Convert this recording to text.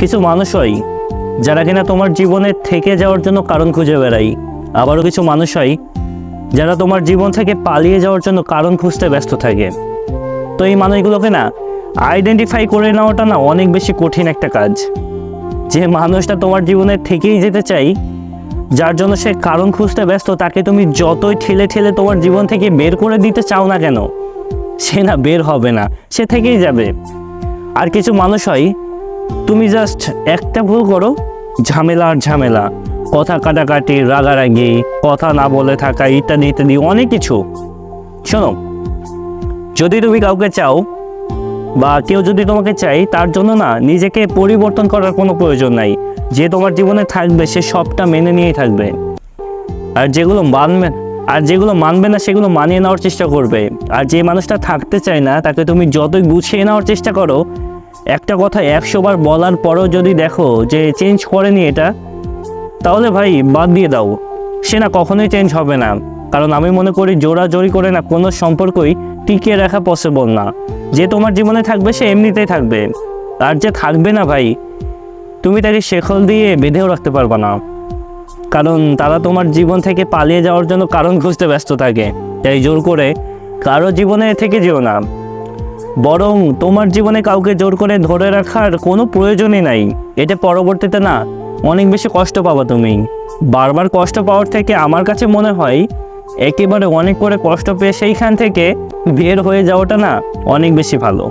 কিছু মানুষ হয় যারা কিনা তোমার জীবনে থেকে যাওয়ার জন্য কারণ খুঁজে বেড়ায়, আবারও কিছু মানুষ হয় যারা তোমার জীবন থেকে পালিয়ে যাওয়ার জন্য কারণ খুঁজতে ব্যস্ত থাকে। তো এই মানুষগুলোকে না আইডেন্টিফাই করে নেওয়াটা না অনেক বেশি কঠিন একটা কাজ। যে মানুষটা তোমার জীবনে থেকেই যেতে চাই, যার জন্য সে কারণ খুঁজতে ব্যস্ত, তাকে তুমি যতই ঠেলে ঠেলে তোমার জীবন থেকে বের করে দিতে চাও না কেন, সে না বের হবে না, সে থেকেই যাবে। আর কিছু মানুষ হয় তুমি জাস্ট একটা ভুল করো, ঝামেলা আর ঝামেলা, কথা কাটাকাটি, রাগারাগি, কথা না বলে থাকা, ইত্যাদি ইত্যাদি অনেক কিছু। শোনো, যদি তুমি কাউকে চাও বা কেউ যদি তোমাকে চাই, তার জন্য না নিজেকে পরিবর্তন করার কোনো প্রয়োজন নাই। যে তোমার জীবনে থাকবে সে সবটা মেনে নিয়েই থাকবে। আর যেগুলো মানবে না সেগুলো মানিয়ে নেওয়ার চেষ্টা করবে। আর যে মানুষটা থাকতে চায় না তাকে তুমি যতই গুছিয়ে নেওয়ার চেষ্টা করো, একটা কথা 100 বার বলার পরও যদি দেখো যে চেঞ্জ করেনি এটা, তাহলে ভাই বাদ দিয়ে দাও, সে না কখনোই চেঞ্জ হবে না। কারণ আমি মনে করি জোরাজোরি করে না কোনো সম্পর্কই টিকিয়ে রাখা পসিবল না। যে তোমার জীবনে থাকবে সে এমনিতেই থাকবে, আর যে থাকবে না ভাই, তুমি তাকে শেকল দিয়ে বেঁধেও রাখতে পারবে না। কারণ তারা তোমার জীবন থেকে পালিয়ে যাওয়ার জন্য কারণ খুঁজতে ব্যস্ত থাকে। তাই জোর করে কারো জীবনে থেকে যেও না, বরং তোমার জীবনে কাউকে জোর করে ধরে রাখার কোনো প্রয়োজনই নাই। এতে পরবর্তীতে না অনেক বেশি কষ্ট পাবা তুমি। বারবার কষ্ট পাওয়ার থেকে আমার কাছে মনে হয় একেবারে অনেক করে কষ্ট পেয়ে সেইখান থেকে বের হয়ে যাওয়াটা না অনেক বেশি ভালো।